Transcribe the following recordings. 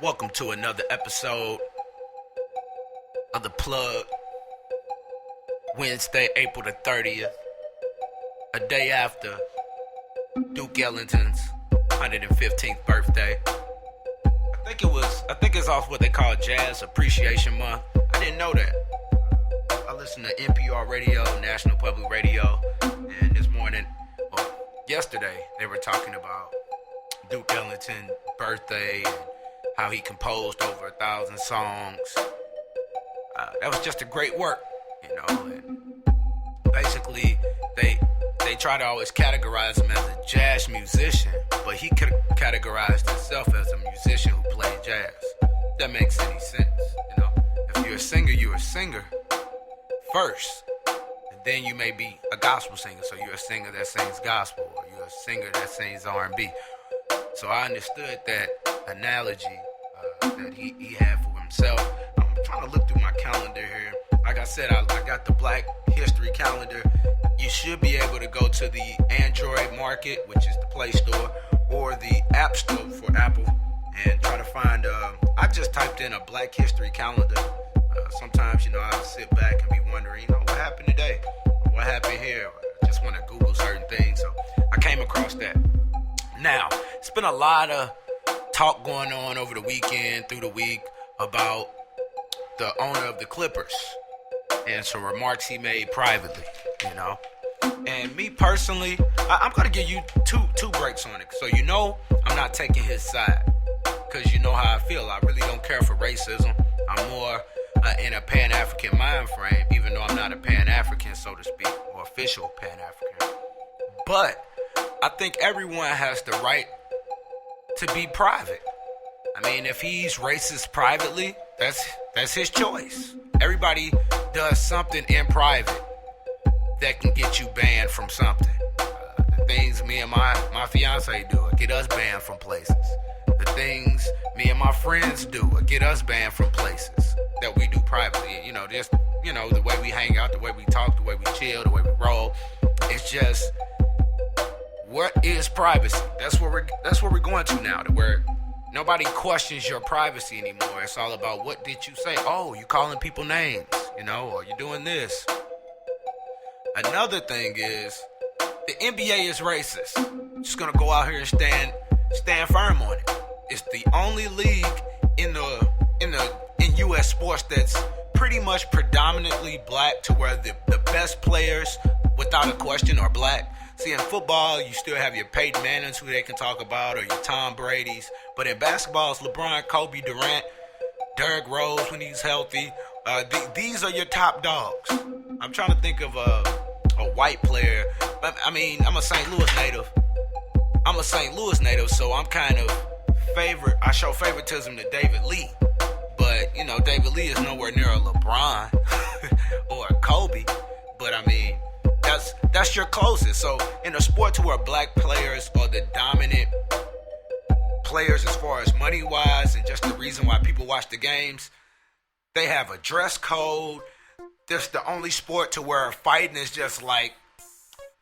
Welcome to another episode of The Plug. Wednesday, April the 30th, a day after Duke Ellington's 115th birthday. I think it's off what they call Jazz Appreciation Month. I didn't know that. I listen to NPR radio, National Public Radio, and this morning, yesterday, they were talking about Duke Ellington's birthday and how he composed over 1,000 songs. That was just a great work, you know. And basically, they try to always categorize him as a jazz musician, but he categorized himself as a musician who played jazz. That makes any sense, you know. If you're a singer, you're a singer first, and then you may be a gospel singer. So you're a singer that sings gospel, or you're a singer that sings R&B. So I understood that analogy that he had for himself. I'm trying to look through my calendar here. Like I said, I got the Black History calendar. You should be able to go to the Android market, which is the Play Store, or the App Store for Apple, and try to find, I just typed in a Black History calendar. Sometimes, you know, I'll sit back and be wondering, you know, what happened today? What happened here? I just want to Google certain things. So I came across that. Now, it's been a lot of talk going on over the weekend, through the week, about the owner of the Clippers and some remarks he made privately, you know. And me personally, I'm going to give you two breaks on it. So you know I'm not taking his side, because you know how I feel. I really don't care for racism. I'm more in a Pan-African mind frame, even though I'm not a Pan-African, so to speak, or official Pan-African. But I think everyone has the right to be private. I mean, if he's racist privately, that's his choice. Everybody does something in private that can get you banned from something. The things me and my fiance do get us banned from places. The things me and my friends do get us banned from places that we do privately. You know, just, you know, the way we hang out, the way we talk, the way we chill, the way we roll. It's just, what is privacy? That's where we're going to now, to where nobody questions your privacy anymore. It's all about, what did you say? Oh, you calling people names, you know, or you doing this. Another thing is, the NBA is racist. I'm just gonna go out here and stand firm on it. It's the only league in U.S. sports that's pretty much predominantly black, to where the best players, without a question, are black. See, in football, you still have your Peyton Mannings, who they can talk about, or your Tom Brady's. But in basketball, it's LeBron, Kobe, Durant, Derrick Rose when he's healthy. These are your top dogs. I'm trying to think of a white player. I mean, I'm a St. Louis native, so I'm kind of I show favoritism to David Lee. But, you know, David Lee is nowhere near a LeBron or a Kobe. But, I mean, that's your closest. So in a sport to where black players are the dominant players as far as money wise, and just the reason why people watch the games, they have a dress code. This the only sport to where fighting is just like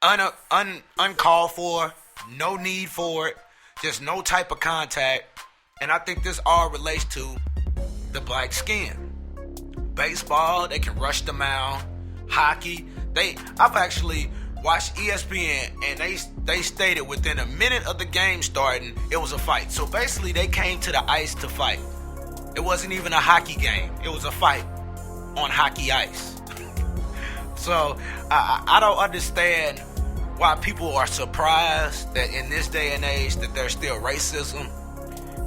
uncalled for, no need for it, just no type of contact. And I think this all relates to the black skin. Baseball, they can rush the mound. Hockey, I've actually watched ESPN, and they stated within a minute of the game starting, it was a fight. So basically, they came to the ice to fight. It wasn't even a hockey game. It was a fight on hockey ice. So I don't understand why people are surprised that in this day and age that there's still racism.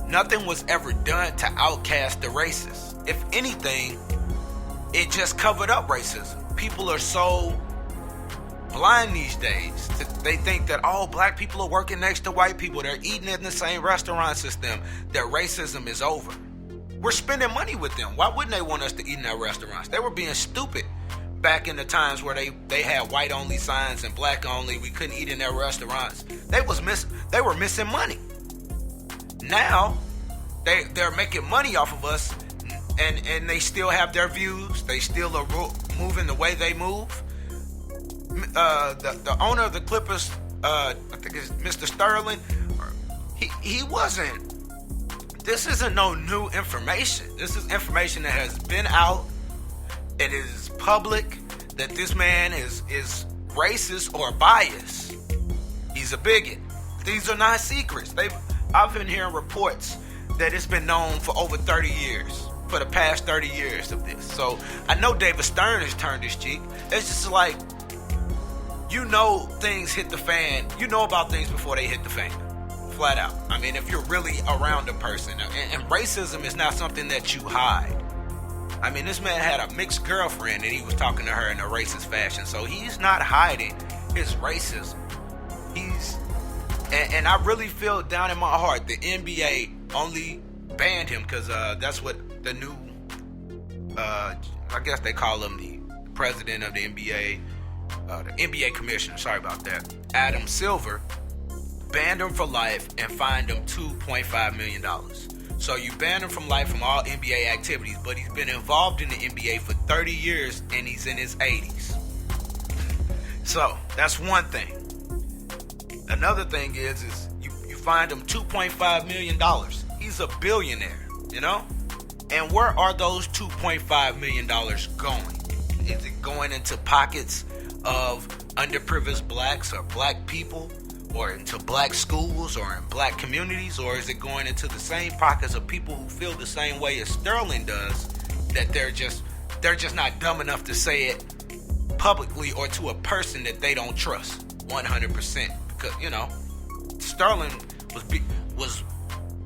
Nothing was ever done to outcast the racists. If anything, it just covered up racism. People are so blind these days. They think that, oh, black people are working next to white people, they're eating in the same restaurants as them, that racism is over. We're spending money with them. Why wouldn't they want us to eat in their restaurants? They were being stupid back in the times where they had white only signs and black only. We couldn't eat in their restaurants. They were missing money. Now they're making money off of us, and they still have their views. They still are moving the way they move. The owner of the Clippers, I think it's Mr. Sterling, he wasn't this isn't no new information. This is information that has been out. It is public that this man is racist or biased. He's a bigot. These are not secrets. I've been hearing reports that it's been known for over 30 years, for the past 30 years of this. So I know David Stern has turned his cheek. It's just like, things hit the fan. You know about things before they hit the fan. Flat out. I mean, if you're really around a person. And racism is not something that you hide. I mean, this man had a mixed girlfriend and he was talking to her in a racist fashion. So he's not hiding his racism. And I really feel down in my heart the NBA only banned him because that's what the new, I guess they call him the president of the NBA, the NBA commissioner, sorry about that, Adam Silver, banned him for life and fined him $2.5 million. So you ban him from life from all NBA activities, but he's been involved in the NBA for 30 years and he's in his 80s. So that's one thing. Another thing is you find him $2.5 million. He's a billionaire, And where are those $2.5 million going? Is it going into pockets of underprivileged blacks or black people, or into black schools or in black communities, or is it going into the same pockets of people who feel the same way as Sterling does, that they're just not dumb enough to say it publicly or to a person that they don't trust 100%? Because Sterling was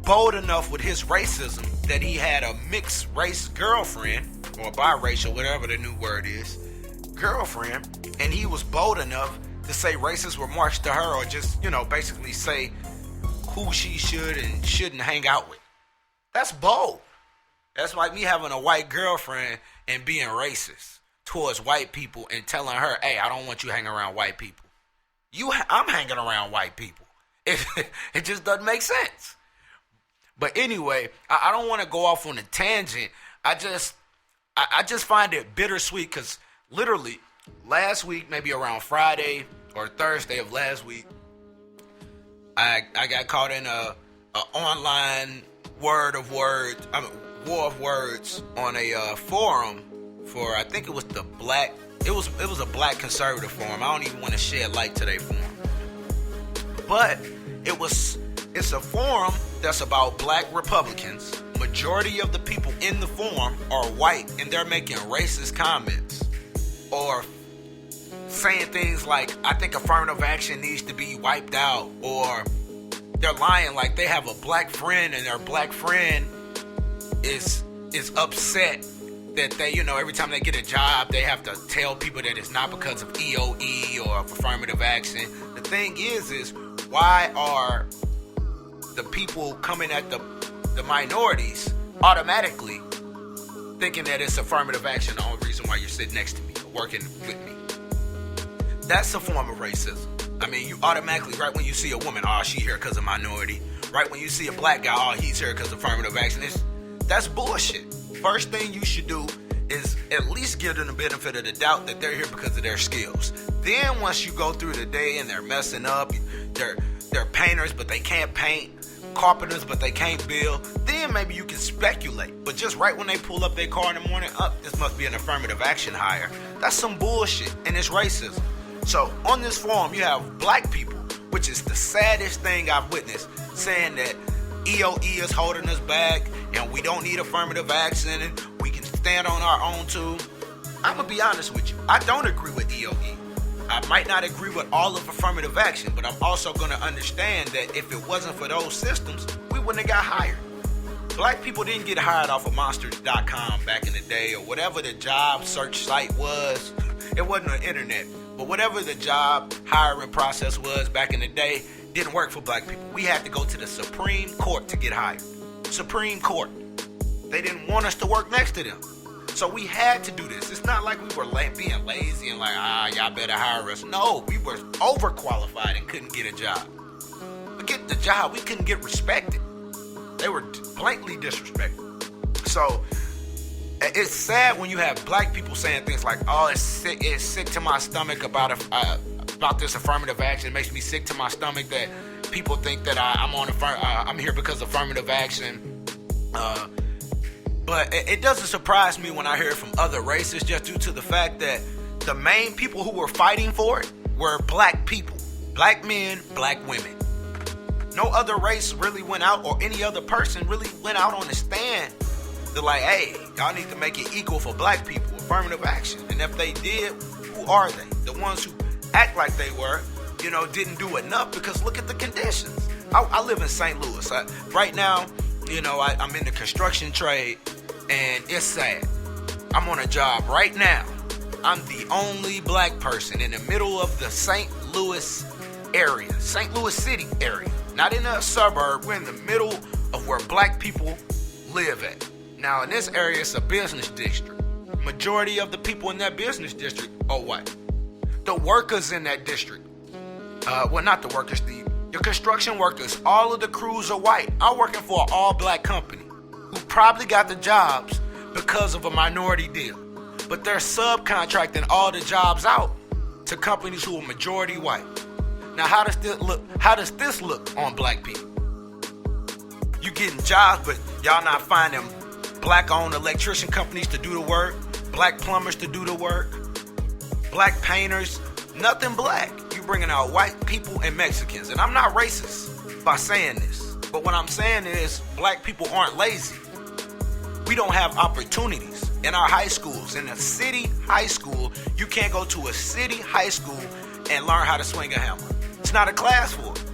bold enough with his racism that he had a mixed race girlfriend, or biracial, whatever the new word is, girlfriend, and he was bold enough to say racist remarks to her, or just, basically say who she should and shouldn't hang out with. That's bold. That's like me having a white girlfriend and being racist towards white people and telling her, hey, I don't want you hanging around white people. I'm hanging around white people. It just doesn't make sense. But anyway, I don't want to go off on a tangent. I just find it bittersweet because literally last week, maybe around Friday or Thursday of last week, I got caught in a online war of words on a forum for, I think it was it was a black conservative forum. I don't even want to shed light to their forum. But it's a forum that's about black Republicans. Majority of the people in the forum are white, and they're making racist comments or saying things like, I think affirmative action needs to be wiped out, or they're lying like they have a black friend and their black friend is upset that they, every time they get a job, they have to tell people that it's not because of EOE or affirmative action. The thing is why are the people coming at the minorities automatically thinking that it's affirmative action the only reason why you're sitting next to me or working with me? That's a form of racism. I mean, you automatically, right when you see a woman, oh, she here because of minority. Right when you see a black guy, oh, he's here because of affirmative action. That's bullshit. First thing you should do is at least give them the benefit of the doubt that they're here because of their skills. Then once you go through the day and they're messing up, they're painters but they can't paint, carpenters but they can't build, then maybe you can speculate. But just right when they pull up their car in the morning, this must be an affirmative action hire. That's some bullshit, and it's racism. So on this forum, you have black people, which is the saddest thing I've witnessed, saying that EOE is holding us back and we don't need affirmative action and we can stand on our own too. I'm going to be honest with you. I don't agree with EOE. I might not agree with all of affirmative action, but I'm also going to understand that if it wasn't for those systems, we wouldn't have got hired. Black people didn't get hired off of monsters.com back in the day, or whatever the job search site was. It wasn't on the internet. But whatever the job hiring process was back in the day, didn't work for black people. We had to go to the Supreme Court to get hired. Supreme Court. They didn't want us to work next to them. So we had to do this. It's not like we were being lazy and like, y'all better hire us. No, we were overqualified and couldn't get a job. Forget the job, we couldn't get respected. They were blatantly disrespected. So it's sad when you have black people saying things like, oh, it's sick to my stomach about this affirmative action. It makes me sick to my stomach that people think that I'm here because of affirmative action. But it doesn't surprise me when I hear it from other races, just due to the fact that the main people who were fighting for it were black people. Black men, black women. No other race really went out, or any other person really went out on the stand. They're like, hey, y'all need to make it equal for black people, affirmative action. And if they did, who are they? The ones who act like they were, didn't do enough, because look at the conditions. I live in St. Louis. Right now, I'm in the construction trade, and it's sad. I'm on a job right now. I'm the only black person in the middle of the St. Louis area, St. Louis City area. Not in a suburb, we're in the middle of where black people live at. Now in this area, it's a business district. Majority of the people in that business district are white. The workers in that district, not the workers, the construction workers, all of the crews are white. I'm working for an all black company who probably got the jobs because of a minority deal. But they're subcontracting all the jobs out to companies who are majority white. Now, how does this look on black people? You getting jobs, but y'all not finding black-owned electrician companies to do the work, black plumbers to do the work, black painters, nothing black. You bringing out white people and Mexicans. And I'm not racist by saying this, but what I'm saying is black people aren't lazy. We don't have opportunities in our high schools. In a city high school, you can't go to a city high school and learn how to swing a hammer. It's not a class for it.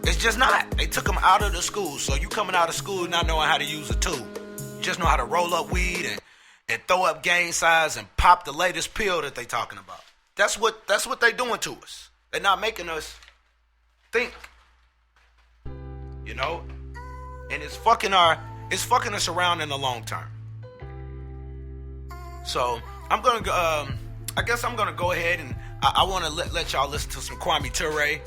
It's just not. They took them out of the school. So you coming out of school not knowing how to use a tool. You just know how to roll up weed and throw up gang signs and pop the latest pill that they talking about. That's what they doing to us. They're not making us think. And it's fucking us around in the long term. So I'm gonna I guess I'm gonna go ahead and I want to let y'all listen to some Kwame Ture,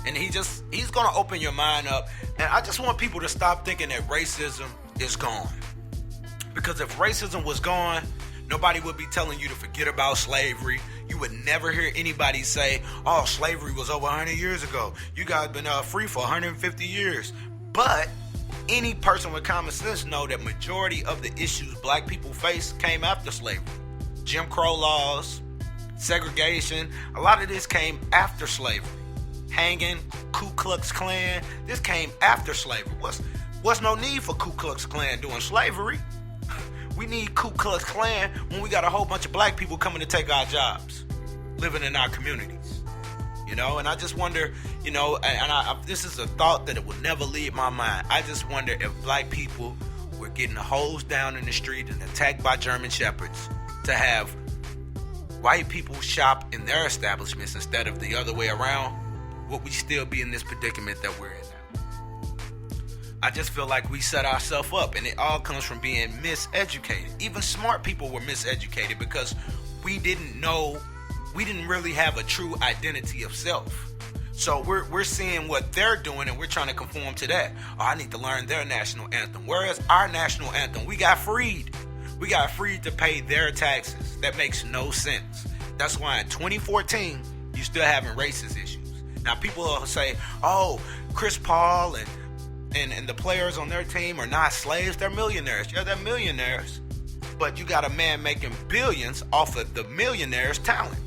and he's gonna open your mind up. And I just want people to stop thinking that racism is gone, because if racism was gone, nobody would be telling you to forget about slavery. You would never hear anybody say, "Oh, slavery was over 100 years ago. You guys been free for 150 years." But any person with common sense know that majority of the issues black people face came after slavery. Jim Crow laws, segregation, a lot of this came after slavery. Hanging, Ku Klux Klan, this came after slavery. What's no need for Ku Klux Klan doing slavery? We need Ku Klux Klan when we got a whole bunch of black people coming to take our jobs, living in our communities. And I just wonder, this is a thought that it will never leave my mind. I just wonder if black people were getting hosed down in the street and attacked by German shepherds to have white people shop in their establishments instead of the other way around, would we still be in this predicament that we're in now? I just feel like we set ourselves up, and it all comes from being miseducated. Even smart people were miseducated because we didn't really have a true identity of self. So we're seeing what they're doing, and we're trying to conform to that. Oh, I need to learn their national anthem. Whereas our national anthem, we got freed. We got freed to pay their taxes. That makes no sense. That's why in 2014, you're still having racist issues. Now, people will say, oh, Chris Paul and the players on their team are not slaves. They're millionaires. Yeah, they're millionaires. But you got a man making billions off of the millionaire's talent.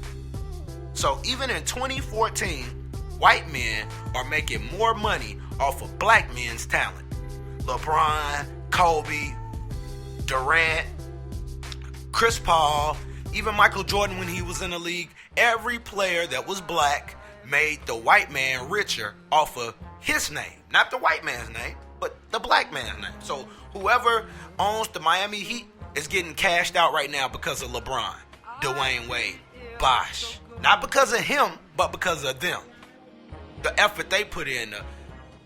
So even in 2014, white men are making more money off of black men's talent. LeBron, Kobe, Durant, Chris Paul, even Michael Jordan when he was in the league, every player that was black made the white man richer off of his name. Not the white man's name, but the black man's name. So whoever owns the Miami Heat is getting cashed out right now because of LeBron, Dwayne Wade, Bosh. Not because of him, but because of them. The effort they put in,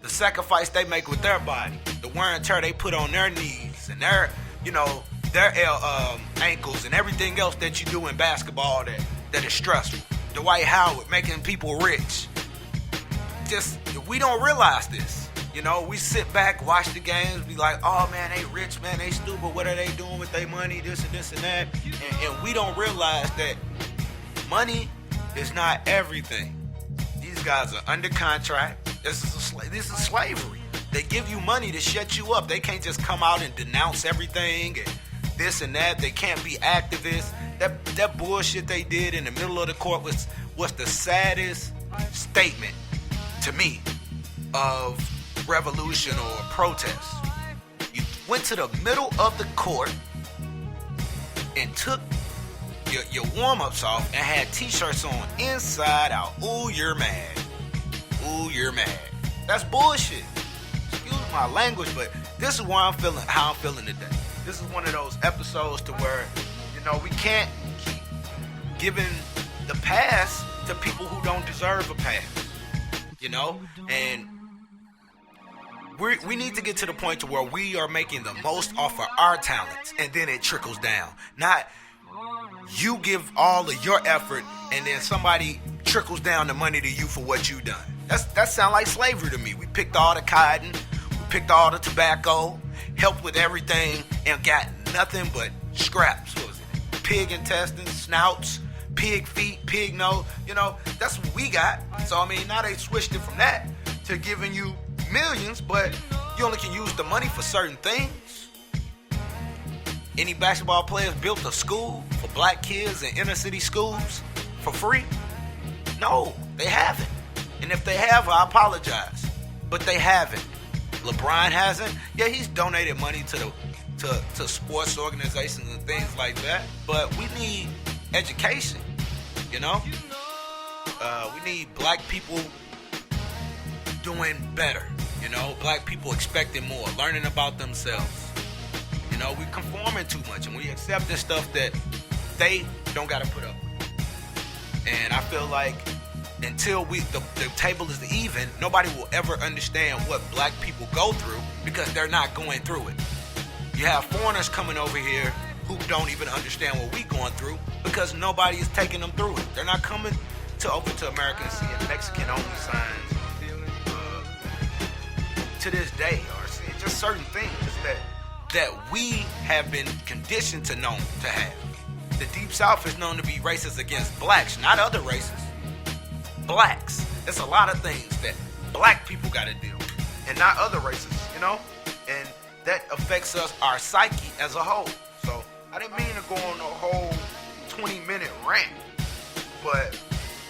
the sacrifice they make with their body, the wear and tear they put on their knees and their ankles and everything else that you do in basketball that is stressful. Dwight Howard making people rich. Just, we don't realize this. We sit back, watch the games, be like, oh man, they rich, man, they stupid, what are they doing with their money, this and this and that. And we don't realize that money is not everything. These guys are under contract. This is slavery. They give you money to shut you up. They can't just come out and denounce everything and this and that. They can't be activists. That bullshit they did in the middle of the court was the saddest statement to me of revolution or protest. You went to the middle of the court and took your warm-ups off and had t-shirts on inside out. Ooh, you're mad. Ooh, you're mad. That's bullshit. Excuse my language, but this is how I'm feeling today. This is one of those episodes to where, we can't keep giving the pass to people who don't deserve a pass. And we need to get to the point to where we are making the most off of our talents, and then it trickles down. Not you give all of your effort, and then somebody trickles down the money to you for what you done. That sounds like slavery to me. We picked all the cotton, we picked all the tobacco, helped with everything, and got nothing but scraps. What was it? Pig intestines, snouts, pig feet, pig nose. That's what we got. So now they switched it from that to giving you millions, but you only can use the money for certain things. Any basketball players built a school for black kids in inner city schools for free? No, they haven't. And if they have, I apologize, but they haven't. LeBron hasn't. Yeah, he's donated money to sports organizations and things like that, but we need education. We need black people doing better. Black people expecting more, learning about themselves. We conforming too much, and we accept this stuff that they don't got to put up with. And I feel like until the table is even, nobody will ever understand what black people go through because they're not going through it. You have foreigners coming over here who don't even understand what we going through because nobody is taking them through it. They're not coming over to America and seeing Mexican-only signs to this day, or seeing just certain things that we have been conditioned to know to have. The Deep South is known to be racist against blacks, not other races. Blacks. There's a lot of things that black people got to deal with, and not other races, and that affects our psyche as a whole. So I didn't mean to go on a whole 20-minute rant, but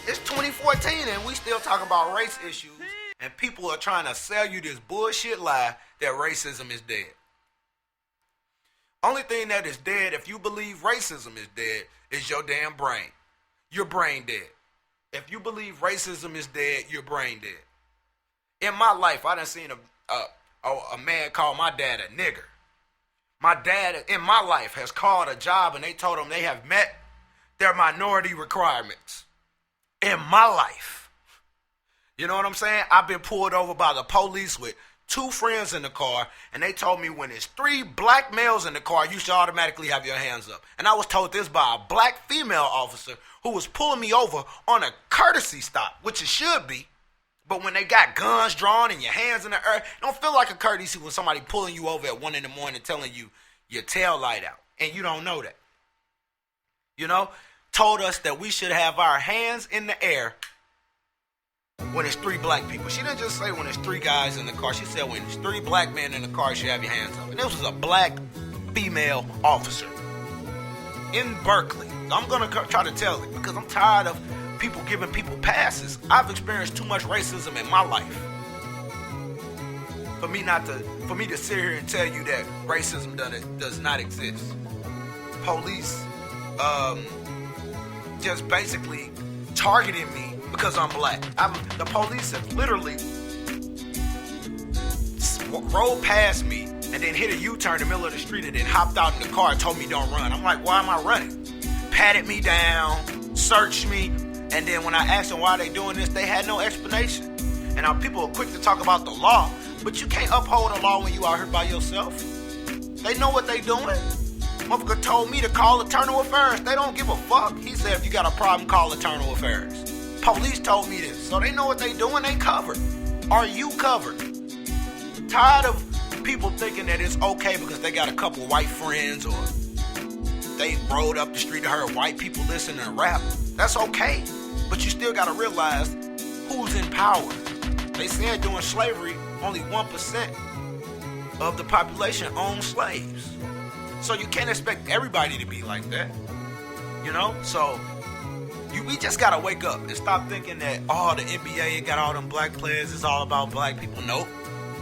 it's 2014 and we still talking about race issues, and people are trying to sell you this bullshit lie that racism is dead. Only thing that is dead, if you believe racism is dead, is your damn brain. Your brain dead. If you believe racism is dead, your brain dead. In my life, I done seen a man call my dad a nigger. My dad, in my life, has called a job and they told him they have met their minority requirements. In my life. You know what I'm saying? I've been pulled over by the police with 2 friends in the car, and they told me when there's 3 black males in the car, you should automatically have your hands up. And I was told this by a black female officer who was pulling me over on a courtesy stop, which it should be. But when they got guns drawn and your hands in the air, it don't feel like a courtesy when somebody pulling you over at 1 a.m. telling you your tail light out, and you don't know that. Told us that we should have our hands in the air when it's 3 black people. She didn't just say when there's 3 guys in the car. She said when there's 3 black men in the car, you should have your hands up. And this was a black female officer in Berkeley. I'm going to try to tell it because I'm tired of people giving people passes. I've experienced too much racism in my life for me to sit here and tell you that racism does not exist. Police just basically targeting me because I'm black. The police have literally rolled past me and then hit a U-turn in the middle of the street and then hopped out in the car and told me don't run. I'm like, why am I running? Patted me down, searched me, and then when I asked them why they doing this, they had no explanation. And now people are quick to talk about the law, but you can't uphold the law when you out here by yourself. They know what they doing. Motherfucker told me to call Internal Affairs. They don't give a fuck. He said, if you got a problem, call Internal Affairs. Police told me this. So they know what they doing. They covered. Are you covered? Tired of people thinking that it's okay because they got a couple white friends or they rode up the street and heard white people listening to rap. That's okay. But you still got to realize who's in power. They said during slavery, only 1% of the population owns slaves. So you can't expect everybody to be like that. You know? So we just gotta wake up and stop thinking that, oh, the NBA got all them black players, it's all about black people. Nope.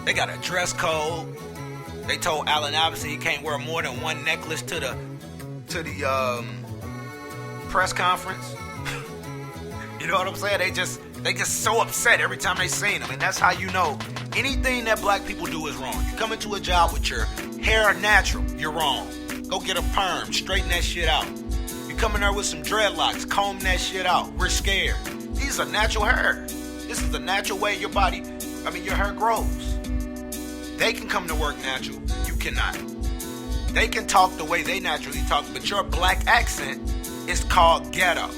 They got a dress code. They told Allen Iverson he can't wear more than one necklace to the press conference. You know what I'm saying? They get so upset every time they seen him, and that's how you know anything that black people do is wrong. You come into a job with your hair natural, you're wrong. Go get a perm, straighten that shit out. You come in there with some dreadlocks, comb that shit out. We're scared. These are natural hair. This is the natural way your hair grows. They can come to work natural. You cannot. They can talk the way they naturally talk, but your black accent is called ghetto.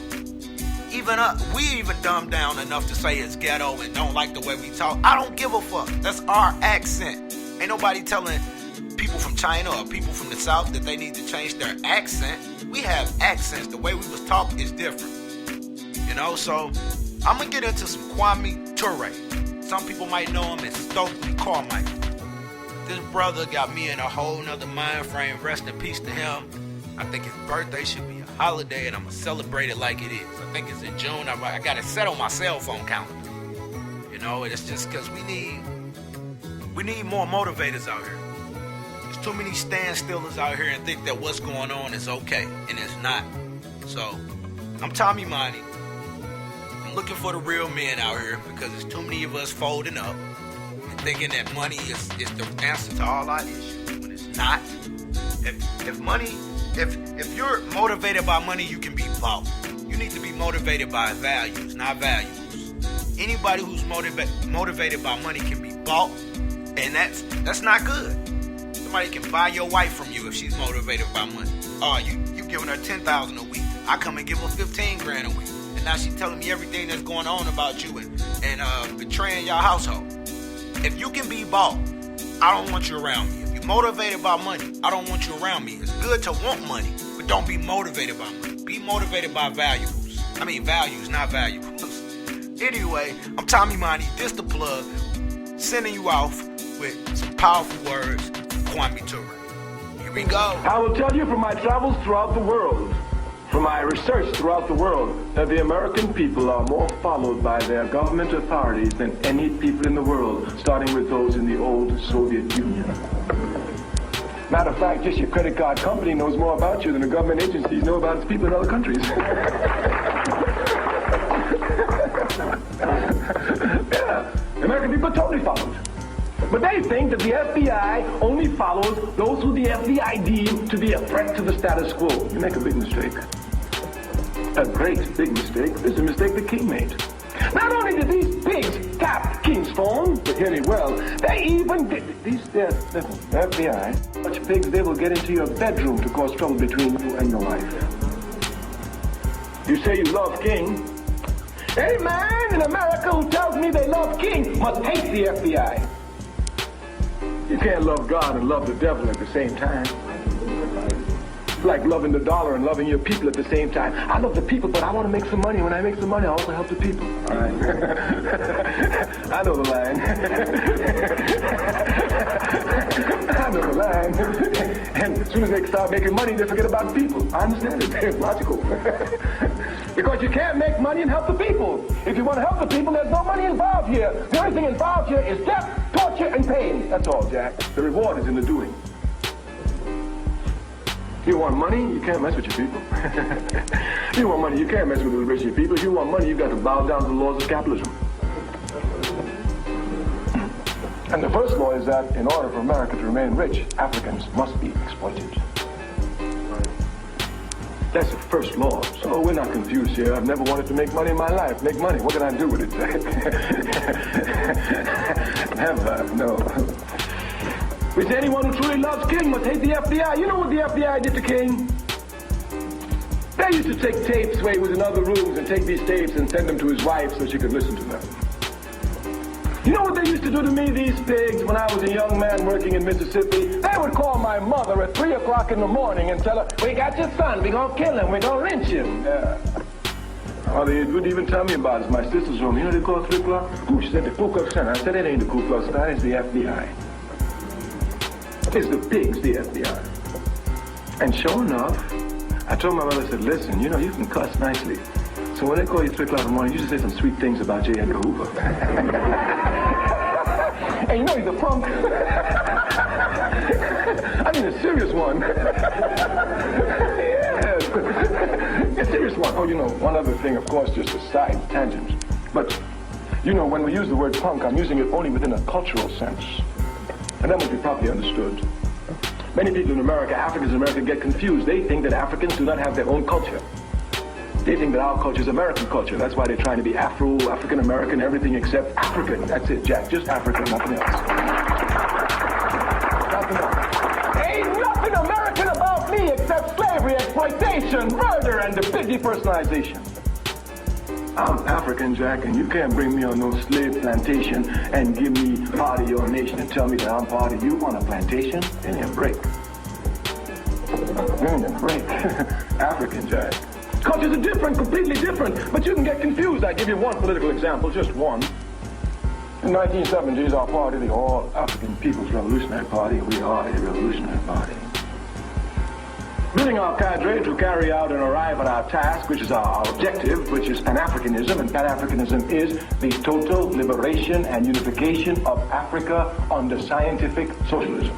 We even dumb down enough to say it's ghetto and don't like the way we talk. I don't give a fuck. That's our accent. Ain't nobody telling people from China or people from the South that they need to change their accent. We have accents. The way we was talking is different. You know, so I'm gonna get into some Kwame Ture. Some people might know him as Stokely Carmichael. This brother got me in a whole nother mind frame. Rest in peace to him. I think his birthday should be a holiday, and I'm gonna celebrate it like it is. I think it's in June. I got it set on my cell phone calendar. You know, it's just because we need more motivators out here. There's too many standstillers out here and think that what's going on is okay, and it's not. So, I'm Tommy Monte. I'm looking for the real men out here because there's too many of us folding up and thinking that money is the answer to all our issues when it's not. If you're motivated by money, you can be bought. You need to be motivated by values, not valuables. Anybody who's motivated by money can be bought, and that's not good. Somebody can buy your wife from you if she's motivated by money. Oh, you giving her $10,000 a week. I come and give her $15,000 a week, and now she's telling me everything that's going on about you and betraying your household. If you can be bought, I don't want you around me. Motivated by money, I don't want you around me. It's good to want money, but don't be motivated by money. Be motivated by values, not valuables. Anyway, I'm Tommy Monte, this the plug, sending you off with some powerful words from Kwame Ture. Here we go. I will tell you from my travels throughout the world, from my research throughout the world, that the American people are more followed by their government authorities than any people in the world, starting with those in the old Soviet Union. Matter of fact, just your credit card company knows more about you than the government agencies know about its people in other countries. Yeah, American people are totally followed. But they think that the FBI only follows those who the FBI deem to be a threat to the status quo. You make a big mistake. A great big mistake. This is a mistake the king made. Not only did these pigs tap King's phone, but hear me well, they even did the FBI, such pigs they will get into your bedroom to cause trouble between you and your wife. You say you love King. Any man in America who tells me they love King must hate the FBI. You can't love God and love the devil at the same time. It's like loving the dollar and loving your people at the same time. I love the people, but I want to make some money. When I make some money, I also help the people. All right. I know the line. I know the line. And as soon as they start making money, they forget about the people. I understand it. It's logical. Because you can't make money and help the people. If you want to help the people, there's no money involved here. The only thing involved here is death, torture, and pain. That's all, Jack. The reward is in the doing. You want money, you can't mess with your people. You want money, you can't mess with the rich of your people. If you want money, you've got to bow down to the laws of capitalism. And the first law is that in order for America to remain rich, Africans must be exploited. That's the first law. So we're not confused here. I've never wanted to make money in my life. Make money. What can I do with it? Never. No. We say anyone who truly loves King must hate the FBI. You know what the FBI did to King? They used to take tapes where he was in other rooms and take these tapes and send them to his wife so she could listen to them. You know what they used to do to me, these pigs, when I was a young man working in Mississippi? They would call my mother at 3 o'clock in the morning and tell her, we got your son, we're going to kill him, we're going to lynch him. Oh, they wouldn't even tell me about it. My sister's home. You know they call 3 o'clock? Ooh, she said the Ku Klux Klan. I said it ain't the Ku Klux Klan, it's the FBI. It's the pigs, the FBI. And sure enough, I told my mother, I said, listen, you know, you can cuss nicely. So when they call you 3 o'clock in the morning, you just say some sweet things about J. Edgar Hoover. And you know he's a punk. I mean a serious one. Yes. A serious one. Oh, you know, one other thing, of course, just a side tangent. But, you know, when we use the word punk, I'm using it only within a cultural sense. And that must be properly understood. Many people in America, Africans in America, get confused. They think that Africans do not have their own culture. They think that our culture is American culture. That's why they're trying to be Afro, African-American, everything except African. That's it, Jack. Just African, nothing else. Nothing else. Ain't nothing American about me except slavery, exploitation, murder, and the big depersonalization. I'm African, Jack, and you can't bring me on no slave plantation and give me part of your nation and tell me that I'm part of you on a plantation. Give me a break. Give me a break. African, Jack. Cultures are different, completely different, but you can get confused. I give you one political example, just one. In the 1970s, our party, the All African People's Revolutionary Party, we are a revolutionary party. Building our cadre to carry out and arrive at our task, which is our objective, which is Pan-Africanism, and Pan-Africanism is the total liberation and unification of Africa under scientific socialism.